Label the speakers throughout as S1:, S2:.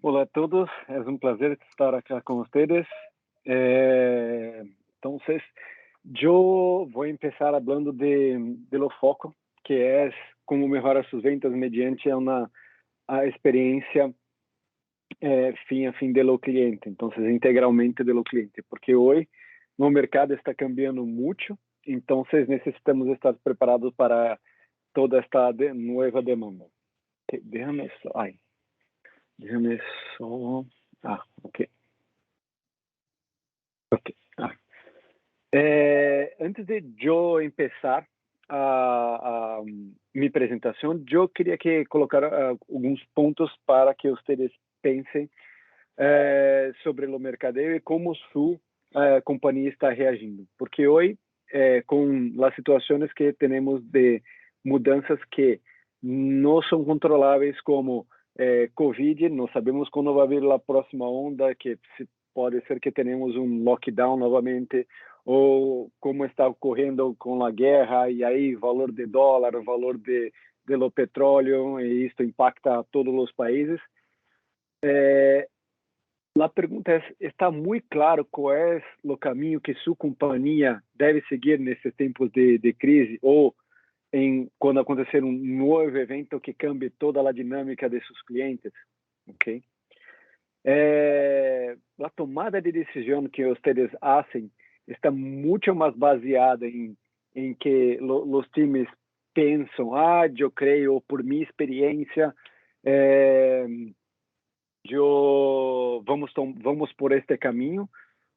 S1: Hola a todos, es un placer estar acá con ustedes. Entonces, yo voy a empezar hablando de lo foco, que es cómo mejorar sus ventas mediante una experiencia fin a fin de lo cliente, entonces integralmente de lo cliente, porque hoy no mercado está cambiando mucho, entonces necesitamos estar preparados para toda esta nueva demanda. Déjame só, déjame só, ok. Ok. Ah. Antes de yo empezar mi presentación, yo quería que colocar algunos puntos para que ustedes piensen sobre o mercadeo e como sua companhia está reagindo. Porque hoje, com as situações que temos de mudanças que não são controláveis, como Covid, não sabemos quando vai vir a próxima onda, que pode ser que tenhamos um lockdown novamente, ou como está ocorrendo com a guerra, e aí valor de dólar, valor de lo petróleo, e isto impacta a todos os países. A pergunta é: está muito claro qual é o caminho que sua companhia deve seguir nesses tempos de crise ou quando acontecer um novo evento que cambie toda a dinâmica de seus clientes? Ok? A tomada de decisão que vocês fazem está muito mais baseada em que os times pensam, eu creio, por minha experiência, vamos por este caminho,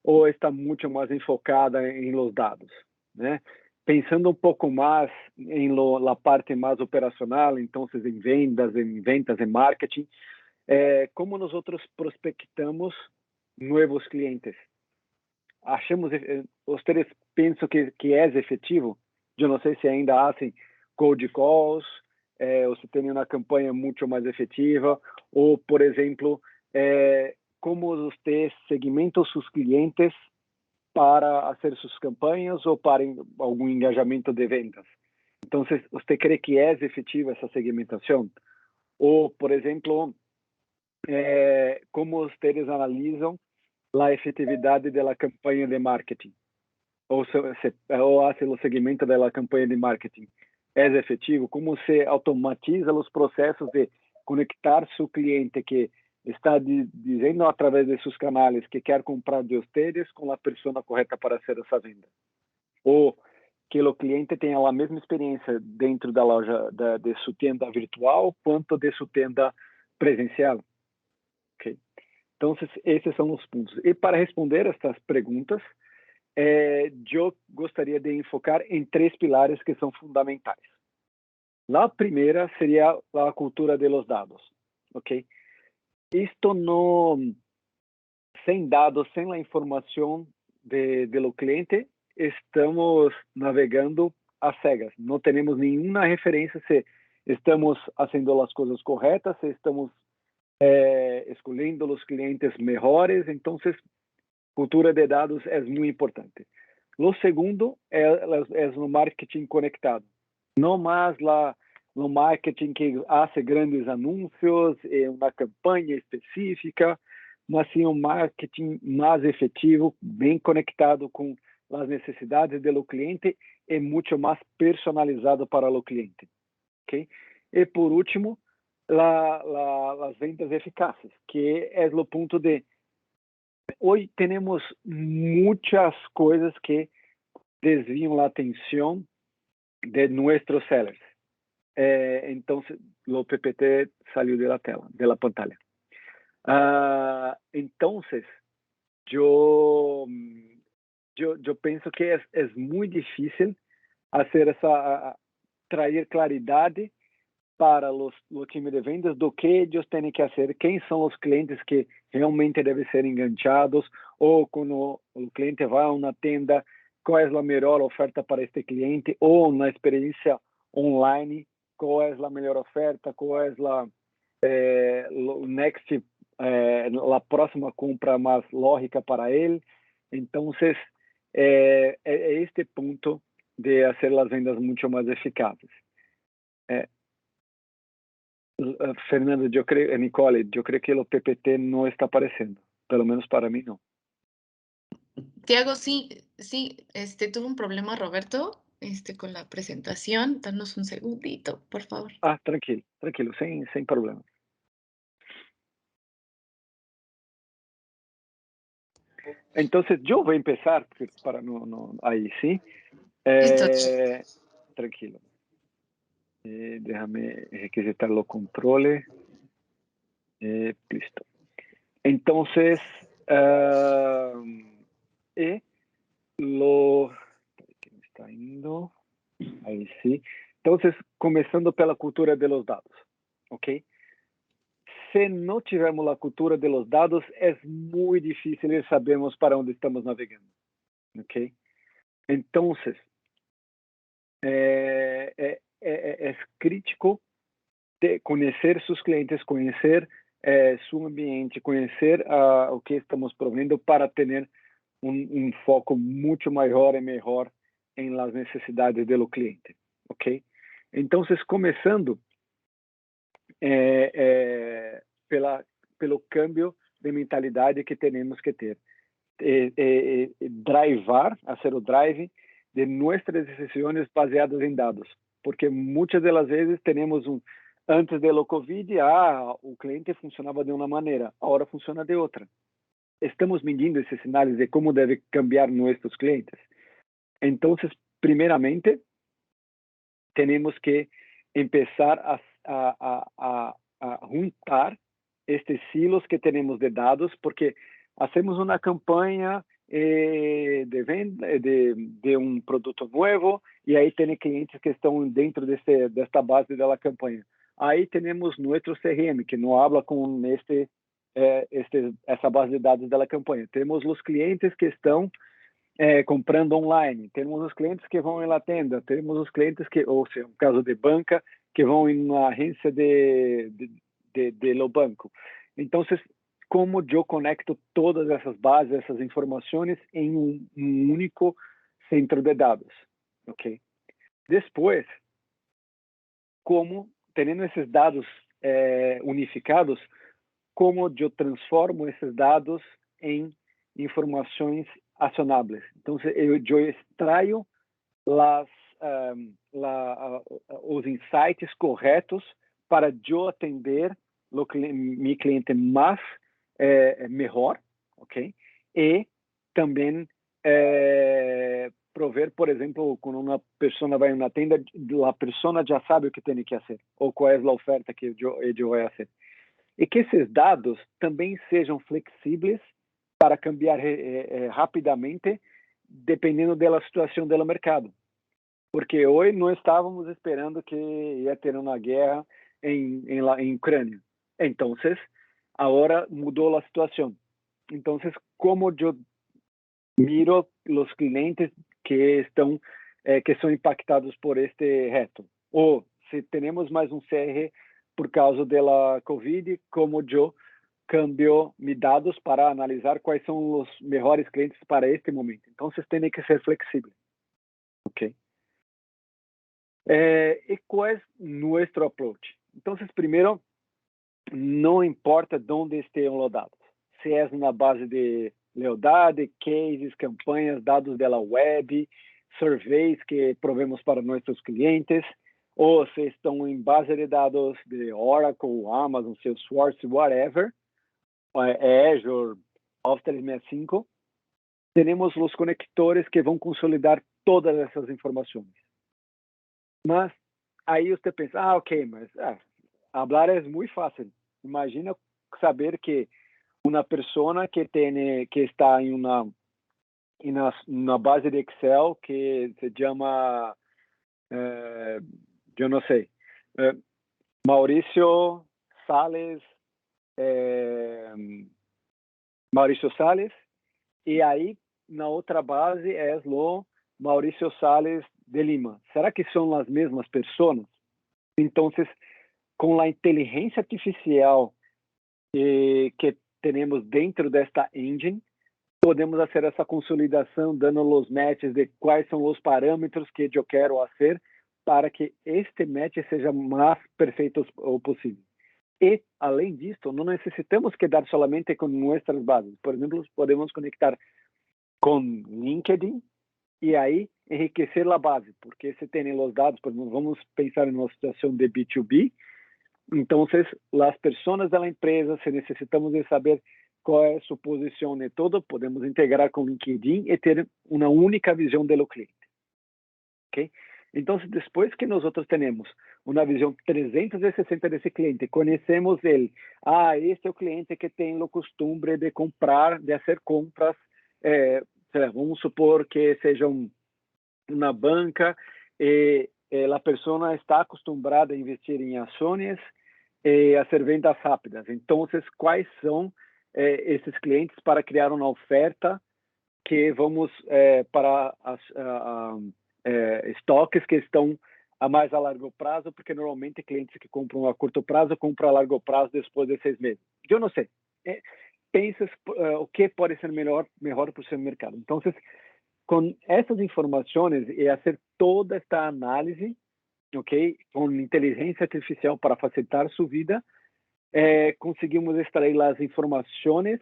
S1: ou está muito mais enfocada em los dados, né? Pensando um pouco mais em la parte mais operacional, então em ventas, em marketing, como nós outros prospectamos novos clientes. Achamos, vocês pensam que é efetivo? Eu não sei se ainda fazem cold calls, ou se tem uma campanha muito mais efetiva, ou, por exemplo, como você segmenta os seus clientes para fazer suas campanhas ou para algum engajamento de ventas. Então, você crê que é efetiva essa segmentação? Ou, por exemplo, como vocês analisam a efetividade da campanha de marketing? Ou fazem o segmento da campanha de marketing? É efetivo? Como se automatiza os processos de conectar seu cliente que está dizendo através de seus canais que quer comprar de vocês com a pessoa correta para fazer essa venda? Ou que o cliente tenha a mesma experiência dentro da loja de sua tenda virtual quanto de sua tenda presencial? Ok. Então, esses são os pontos. E para responder estas perguntas, eu gostaria de enfocar em três pilares que são fundamentais. A primeira seria a cultura de los dados, ok? Isto não, sem dados, sem a informação do cliente, estamos navegando a cegas. Não temos nenhuma referência se estamos fazendo as coisas corretas, se estamos escolhendo os clientes melhores. Então, cultura de dados é muito importante. O segundo é no marketing conectado. Não mais no marketing que faz grandes anúncios e uma campanha específica, mas sim um marketing mais efetivo, bem conectado com as necessidades do cliente e muito mais personalizado para o cliente. Okay? E por último, as vendas eficazes, que é o ponto de hoje temos muitas coisas que desviam a atenção de nossos sellers. Então, o PPT saiu da tela, da pantalla. Então, eu penso que é muito difícil trazer claridade para o time de vendas do que eles têm que fazer, quem são os clientes que realmente devem ser enganchados, ou quando o cliente vai a uma tenda, qual é a melhor oferta para este cliente, ou na experiência online, qual é a melhor oferta, qual é a próxima compra mais lógica para ele. Então, é este ponto de fazer as vendas muito mais eficazes. Fernando, Nicole, eu creio que o PPT não está aparecendo. Pelo menos para mim, não.
S2: Tiago, sí, sí, tuvo un problema Roberto, con la presentación. Danos un segundito, por favor.
S1: Ah, tranquilo, tranquilo, sem problema. Então, eu vou começar, para não aí sim.
S2: Listo.
S1: Tranquilo. Déjame requisitar o controle. Listo. Entonces, lo que me está indo, aí sim. Então, começando pela cultura de los dados, ok? Se não tivermos a cultura de los dados, é muito difícil de sabermos para onde estamos navegando, ok? Então, é crítico de conhecer seus clientes, conhecer seu ambiente, conhecer o que estamos provendo para ter um foco muito maior e melhor em las necessidades do cliente, ok? Então, começando pelo câmbio de mentalidade que temos que ter, drivar, fazer o drive de nossas decisões baseadas em dados, porque muitas das vezes temos antes do Covid, o cliente funcionava de uma maneira, agora funciona de outra. Estamos medindo esses sinais de como deve cambiar nossos clientes. Então, primeiramente, temos que começar a juntar estes silos que temos de dados, porque hacemos uma campanha de venda de um produto novo e aí tem clientes que estão dentro desta base da campanha. Aí temos nosso CRM que não habla com essa base de dados da campanha. Temos os clientes que estão comprando online, temos os clientes que vão na tenda, temos os clientes que, ou seja, no caso de banca, que vão em uma agência de lo banco. Então, como eu conecto todas essas bases, essas informações em um único centro de dados, ok? Depois, como tendo esses dados unificados, como eu transformo esses dados em informações acionáveis. Então, eu extraio os insights corretos para eu atender meu cliente mais melhor, ok? E também prover, por exemplo, quando uma pessoa vai na tenda, a pessoa já sabe o que tem que fazer, ou qual é a oferta que eu vou fazer. E que esses dados também sejam flexíveis para cambiar rapidamente, dependendo da situação do mercado. Porque hoje não estávamos esperando que ia ter uma guerra em Ucrânia. Então, agora mudou a situação. Então, como eu miro os clientes que são impactados por este reto? Ou se temos mais um CR por causa da Covid, como eu cambio meus dados para analisar quais são os melhores clientes para este momento. Então, tem que ser flexível. Ok? E qual é nosso approach? Então, primeiro, não importa onde estejam os dados. Se é na base de lealdade, cases, campanhas, dados da web, surveys que provemos para nossos clientes, ou se estão em base de dados de Oracle, Amazon, Salesforce, whatever, Azure, Office 365, temos os conectores que vão consolidar todas essas informações. Mas aí você pensa, ok, mas falar é muito fácil. Imagina saber que uma pessoa que está em uma base de Excel que se chama, eu não sei, Maurício Sales, e aí na outra base é o Maurício Sales de Lima. Será que são as mesmas pessoas? Então, com a inteligência artificial que temos dentro desta engine, podemos fazer essa consolidação, dando os matches de quais são os parâmetros que eu quero fazer para que este match seja mais perfeito possível. E, além disso, não necessitamos quedar solamente com nossas bases. Por exemplo, podemos conectar com LinkedIn e aí enriquecer a base, porque se tem os dados, por exemplo, vamos pensar em uma situação de B2B, então as pessoas da empresa, se necessitamos de saber qual é a sua posição e todo, podemos integrar com LinkedIn e ter uma única visão do cliente. Ok? Então, depois que nós temos uma visão 360 desse cliente, conhecemos ele. Esse é o cliente que tem o costume de comprar, de fazer compras. Vamos supor que seja uma banca e a pessoa está acostumada a investir em ações e a fazer vendas rápidas. Então, quais são esses clientes para criar uma oferta que vamos para estoques que estão a largo prazo, porque normalmente clientes que compram a curto prazo compram a largo prazo depois de 6 meses. Eu não sei. Pensas o que pode ser melhor para o seu mercado. Então, com essas informações e fazer toda esta análise, ok, com inteligência artificial para facilitar sua vida, conseguimos extrair as informações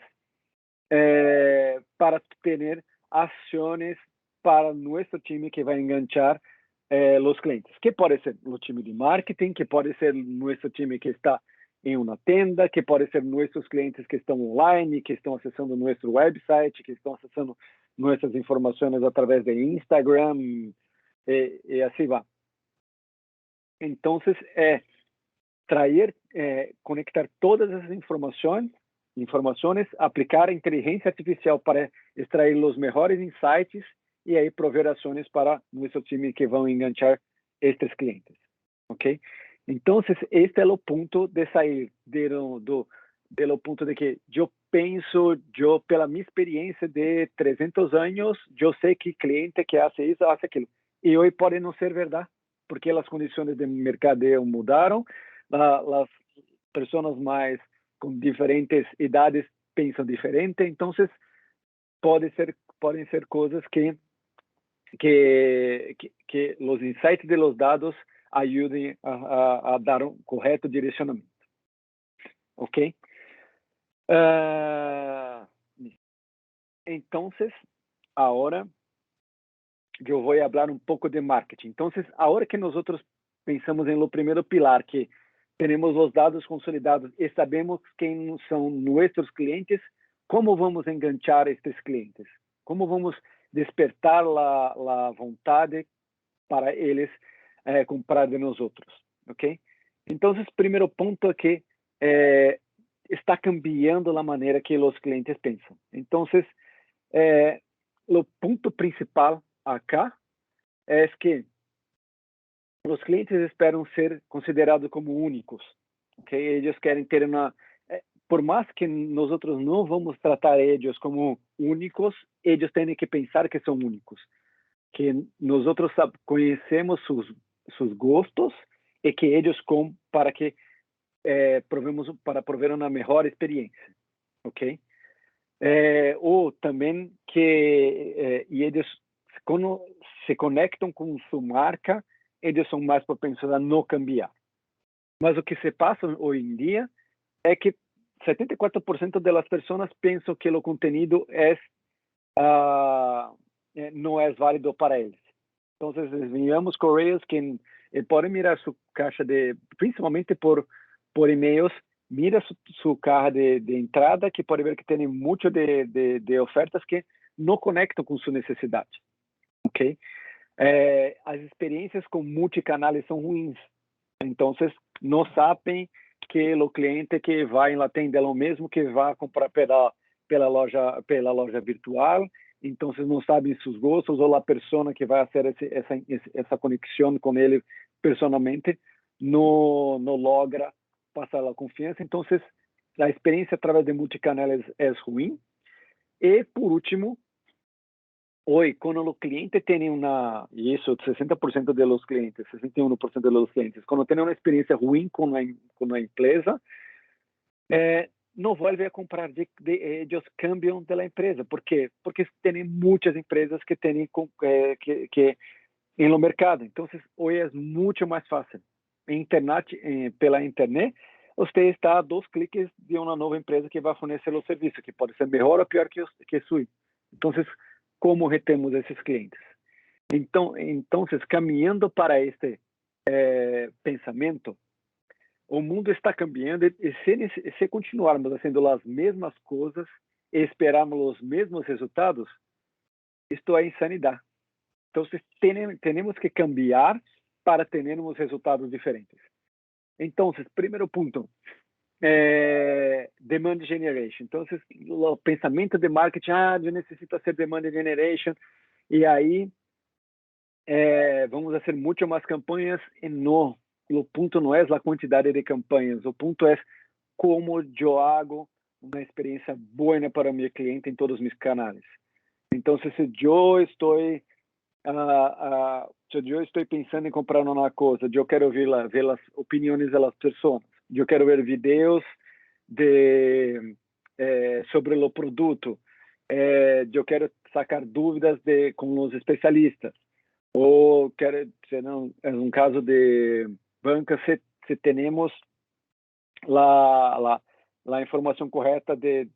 S1: para ter ações para nosso time que vai enganchar os clientes, que pode ser o time de marketing, que pode ser nosso time que está em uma tenda, que pode ser nossos clientes que estão online, que estão acessando nosso website, que estão acessando nossas informações através de Instagram e assim vai. Então, conectar todas essas informações, aplicar a inteligência artificial para extrair os melhores insights e aí prover ações para nosso time que vão enganchar estes clientes, ok? Então, este é o ponto de sair do ponto de que eu penso, pela minha experiência de 300 anos, eu sei que cliente que faz isso, faz aquilo. E hoje pode não ser verdade, porque as condições de mercadeo mudaram, as pessoas mais com diferentes idades pensam diferente, então podem ser coisas que os insights de los dados ajudem a dar um correto direcionamento, ok? Então, agora eu vou falar um pouco de marketing. Então, agora que nós pensamos em lo primeiro pilar, que temos os dados consolidados e sabemos quem são nossos clientes, como vamos enganchar estes clientes? Como vamos despertar a vontade para eles comprar de nós outros, ok? Então, o primeiro ponto é que está cambiando a maneira que os clientes pensam. Então, o ponto principal acá é que os clientes esperam ser considerados como únicos, ok? Eles querem ter por mais que nós não vamos tratar eles como únicos, eles têm que pensar que são únicos, que nós conhecemos seus gostos e que eles para que para prover uma melhor experiência, ok? Ou também que eles quando se conectam com sua marca, eles são mais propensos a não cambiar. Mas o que se passa hoje em dia é que 74% das pessoas pensam que o conteúdo não é válido para eles. Então, enviamos correios que podem mirar sua caixa principalmente por e-mails, mira sua caixa de entrada, que pode ver que tem muito de ofertas que não conectam com sua necessidade, ok? As experiências com multicanais são ruins, então não sabem que o cliente que vai na tenda é o mesmo que vai comprar pela loja virtual, então não sabem seus gostos, ou a pessoa que vai fazer essa conexão com ele personalmente não logra passar a confiança. Então, a experiência através de multicanais é ruim. E, por último, hoje, quando o cliente tem isso 60% dos clientes, 61% dos clientes, quando tem uma experiência ruim com a empresa, não volve a comprar eles cambiam da empresa. Por quê? Porque tem muitas empresas que têm que no mercado. Então, hoje é muito mais fácil. Pela internet, você está a 2 cliques de uma nova empresa que vai fornecer o serviço, que pode ser melhor ou pior que o suyo. Então, como retemos esses clientes? Então, caminhando para este pensamento, o mundo está cambiando e se continuarmos fazendo as mesmas coisas e esperarmos os mesmos resultados, isto é insanidade. Então, temos que cambiar para termos resultados diferentes. Então, primeiro ponto, demand generation. Então, o pensamento de marketing, eu necessito fazer demand generation, e aí vamos fazer muito mais campanhas, e não, o ponto não é a quantidade de campanhas, o ponto é como eu hago uma experiência boa para o meu cliente em todos os meus canais. Então, se eu estou pensando em comprar uma coisa, eu quero ver as opiniões das pessoas, eu quero ver vídeos sobre o produto, eu quero sacar dúvidas com os especialistas, ou quero, se não, é um caso de banca, se temos a informação correta do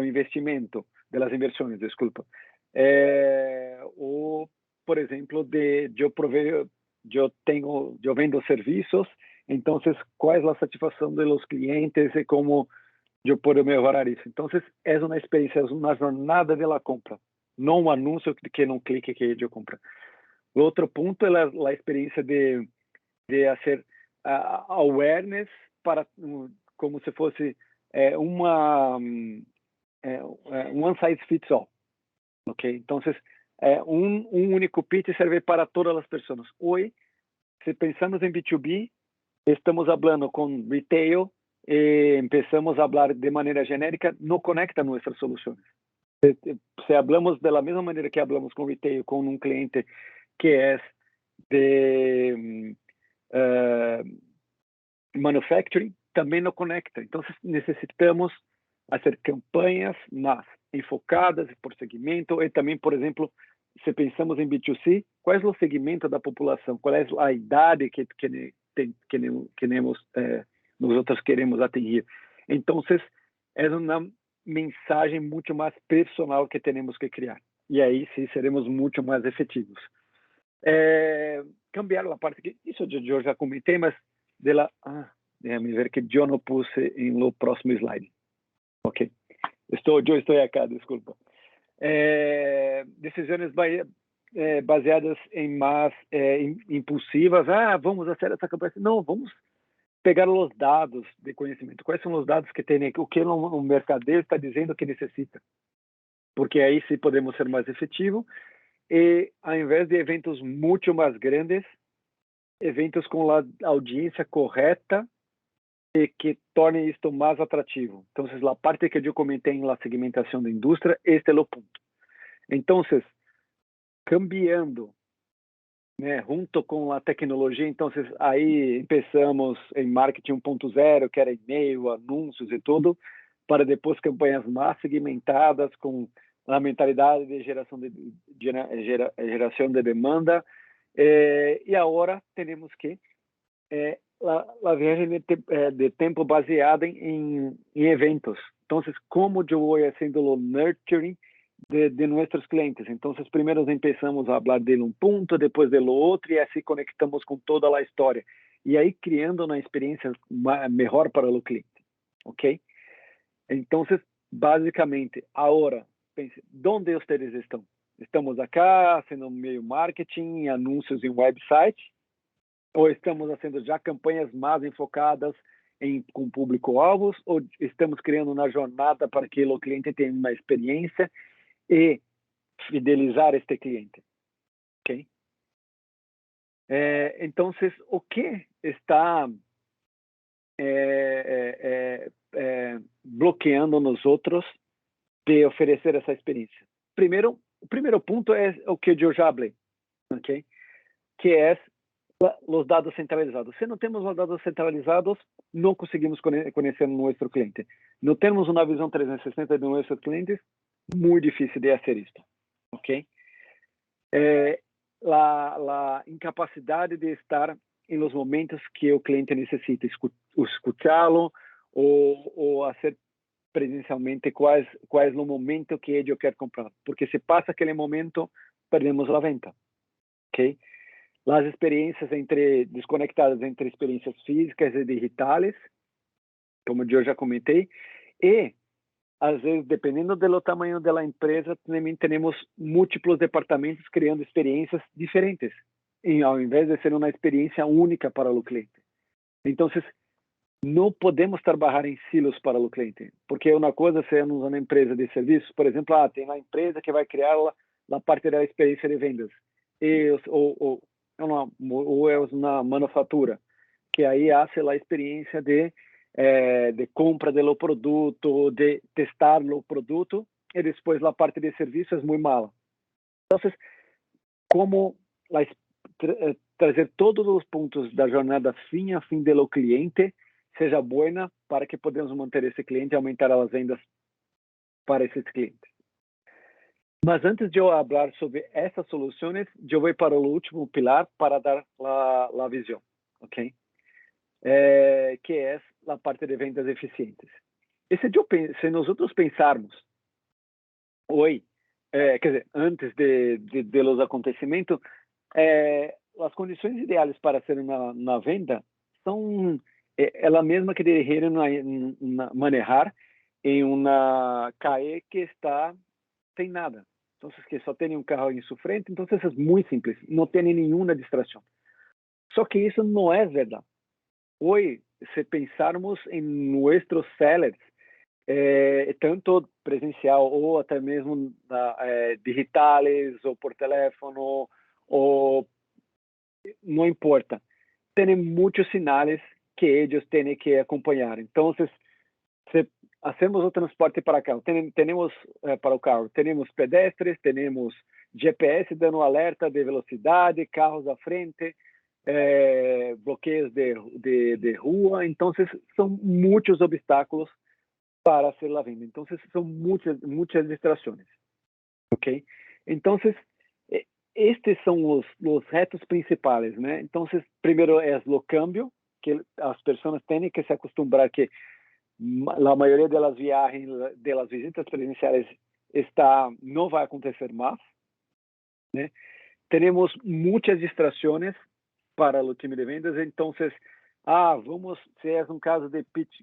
S1: investimento, das inversões, desculpa. Ou, por exemplo, eu vendo serviços, então, qual é a satisfação dos clientes e como eu posso melhorar isso? Então, é uma experiência, é uma jornada de la compra, não um anúncio que não clique que eu compro. O outro ponto é a experiência de fazer awareness para como se fosse uma one size fits all, ok? Então, um único pitch serve para todas as pessoas. Hoje, se pensamos em B2B, estamos falando com retail e começamos a falar de maneira genérica, não conecta nossas soluções. Se hablamos da mesma maneira que hablamos com retail, com um cliente que é de manufacturing, também não conecta. Então, necessitamos fazer campanhas mais enfocadas por segmento e também, por exemplo, se pensamos em B2C, qual é o segmento da população? Qual é a idade que nós outros queremos atingir? Então, é uma mensagem muito mais personal que temos que criar. E aí sim seremos muito mais efetivos. Cambiar a parte que isso eu já comentei, mas déjame ver que eu não puse no próximo slide. Ok, eu estou acá, desculpa. Decisões baseadas em mais impulsivas. Vamos fazer essa campanha. Não, vamos pegar os dados de conhecimento. Quais são os dados que tem, o que o mercadeiro está dizendo que necessita? Porque aí sim podemos ser mais efetivos. E ao invés de eventos muito mais grandes, eventos com a audiência correta e que tornem isto mais atrativo. Então, a parte que eu comentei na segmentação da indústria, este é o ponto. Então, cambiando, né, junto com a tecnologia, então, aí começamos em marketing 1.0, que era e-mail, anúncios e tudo, para depois campanhas mais segmentadas, com a mentalidade de geração de demanda. E agora temos que a viagem de tempo baseada em eventos. Então, como eu vou fazendo o nurturing de nossos clientes? Então, primeiro começamos a falar de um ponto, depois de outro, e assim conectamos com toda a história. E aí criando uma experiência melhor para o cliente, ok? Então, basicamente, agora, pense, onde vocês estão? Estamos acá, fazendo meio marketing, anúncios em website, ou estamos fazendo já campanhas mais enfocadas com público-alvos, ou estamos criando uma jornada para que o cliente tenha uma experiência e fidelizar este cliente, ok? Então, o que está bloqueando nos outros de oferecer essa experiência? O primeiro ponto é o que eu já falei, ok? Que é os dados centralizados. Se não temos os dados centralizados, não conseguimos conhecer nosso cliente. Não temos uma visão 360 de nossos clientes, muito difícil de fazer isso, ok? A incapacidade de estar em los momentos que o cliente necessita escutá-lo ou fazer presencialmente qual é o momento que ele quer comprar. Porque se passa aquele momento, perdemos a venda. Ok? As experiências desconectadas entre experiências físicas e digitais, como eu já comentei, e às vezes, dependendo do tamanho da empresa, também temos múltiplos departamentos criando experiências diferentes, ao invés de ser uma experiência única para o cliente. Então, não podemos trabalhar em silos para o cliente, porque uma coisa é uma empresa de serviços, por exemplo, tem uma empresa que vai criar a parte da experiência de vendas, ou é uma manufatura, que aí faz a experiência de compra do produto, de testar o produto, e depois a parte de serviço é muito mala. Então, como trazer todos os pontos da jornada fim a fim do cliente seja boa para que podemos manter esse cliente e aumentar as vendas para esses clientes. Mas antes de eu falar sobre essas soluções, eu vou para o último pilar para dar a visão, ok? Que é a parte de vendas eficientes. E se nós pensarmos hoje, quer dizer, antes de los acontecimentos, as condições ideais para ser uma venda são ela mesma que deveriam manejar em uma calle que está sem nada. Então, que só tem um carro em sua frente, então é muito simples, não tem nenhuma distração. Só que isso não é verdade. Hoje, se pensarmos em nossos sellers, tanto presencial ou até mesmo digitais ou por telefone, ou não importa, tem muitos sinais que eles têm que acompanhar. Então, se hacemos o transporte para carro, temos para o carro, temos pedestres, temos GPS dando alerta de velocidade, carros à frente, bloqueios de rua. Então, são muitos obstáculos para hacer a venda. Então, são muitas distrações. Ok? Então, estes são os retos principais, né? Então, primeiro é o câmbio, que as pessoas têm que se acostumbrar que a maioria das viagens, das visitas presenciais, não vai acontecer mais, né? Temos muitas distrações para o time de vendas, então, se é um caso de pitch,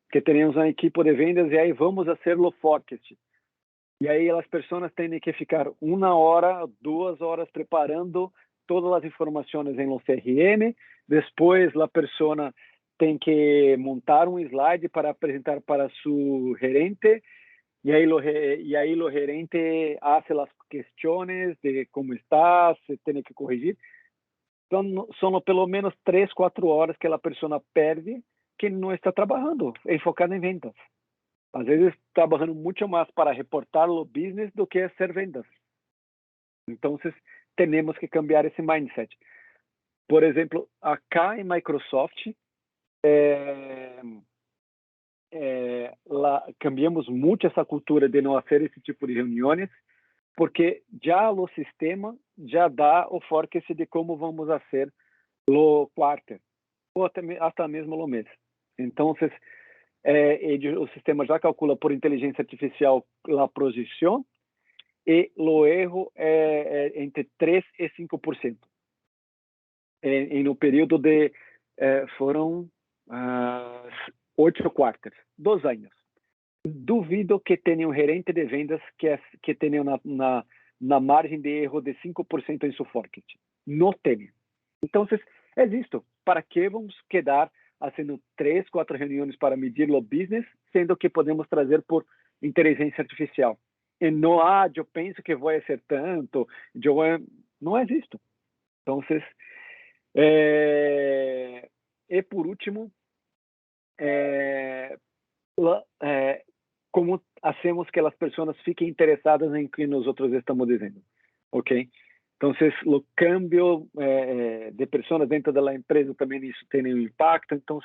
S1: que temos uma equipe de vendas, e aí vamos fazer o forecast. E aí as pessoas têm que ficar 1 hora, 2 horas preparando todas as informações em um CRM, depois a pessoa tem que montar um slide para apresentar para seu gerente, e aí o gerente faz as questões de como está, se tem que corrigir. Então, são pelo menos 3, 4 horas que a pessoa perde que não está trabalhando, enfocada em vendas. Às vezes, trabalhando muito mais para reportar o business do que ser vendas. Então, temos que cambiar esse mindset. Por exemplo, acá em Microsoft, cambiamos muito essa cultura de não fazer esse tipo de reuniões, porque já o sistema já dá o forecast de como vamos fazer o quarter, ou até mesmo o mês. Então, o sistema já calcula por inteligência artificial a projeção, e o erro é entre 3% e 5%. No período foram 8 quarters, 2 anos. Duvido que tenha um gerente de vendas que tenha na margem de erro de 5% em seu forecast. Não tem. Então, é isto. Para que vamos quedar fazendo 3, 4 reuniões para medir o business, sendo que podemos trazer por inteligência artificial? E não, eu penso que vou ser tanto, não é isto. Então, e por último, como hacemos que as pessoas fiquem interessadas em que nós outros estamos dizendo, ok? Então, o câmbio de pessoas dentro da empresa também isso tem um impacto. Então,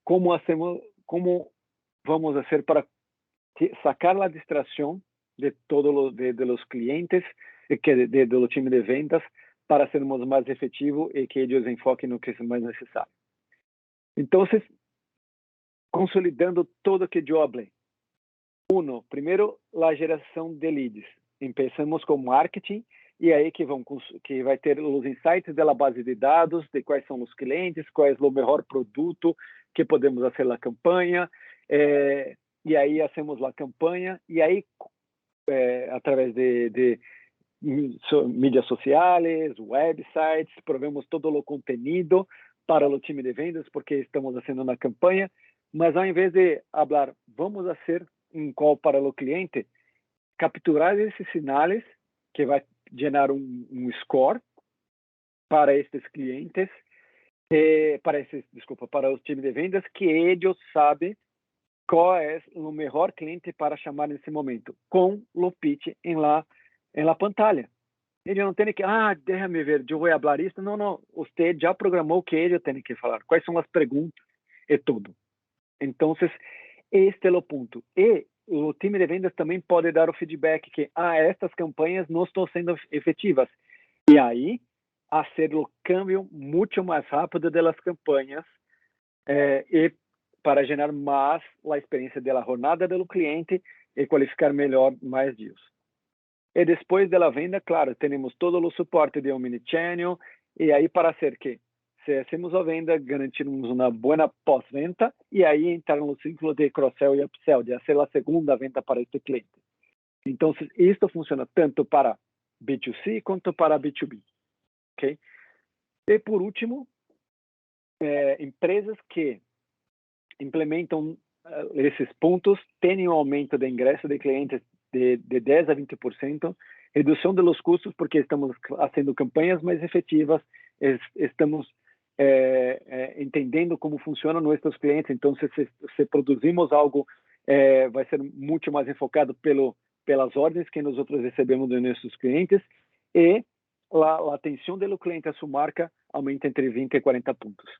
S1: como vamos fazer para sacar a distração de todos de los clientes, do time de vendas, para sermos mais efetivos e que eles enfoquem no que é mais necessário. Então, consolidando tudo que eu falei. Primeiro, a geração de leads. Começamos com marketing, e aí que vai ter os insights da base de dados, de quais são os clientes, qual é o melhor produto que podemos fazer na campanha, e aí hacemos a campanha, e aí, através de mídias sociais, websites, provemos todo o conteúdo para o time de vendas, porque estamos fazendo uma campanha, mas ao invés de falar, vamos fazer um call para o cliente, capturar esses sinais que vai gerar um score para estes clientes, para os times de vendas, que eles sabem qual é o melhor cliente para chamar nesse momento, com o pitch em la pantalla. Ele não tem que, déjame ver, eu vou falar isso. Não, você já programou o que ele tem que falar, quais são as perguntas e tudo. Então, este é o ponto. E o time de vendas também pode dar o feedback que, estas campanhas não estão sendo efetivas. E aí, fazer o câmbio muito mais rápido das campanhas e para gerar mais a experiência da jornada do cliente e qualificar melhor mais dias. E depois da venda, claro, temos todo o suporte de omnichannel, e aí para hacer que, se hacemos a venda, garantimos uma boa pós-venda, e aí entrar no ciclo de cross-sell e upsell, de fazer a segunda venda para este cliente. Então, isto funciona tanto para B2C quanto para B2B. Okay? E por último, empresas que implementam esses pontos têm um aumento de ingresso de clientes de 10 a 20%, redução dos custos, porque estamos fazendo campanhas mais efetivas, estamos entendendo como funcionam nossos clientes. Então, se produzimos algo, vai ser muito mais enfocado pelas ordens que nós recebemos de nossos clientes, e a atenção do cliente a sua marca aumenta entre 20 e 40 pontos.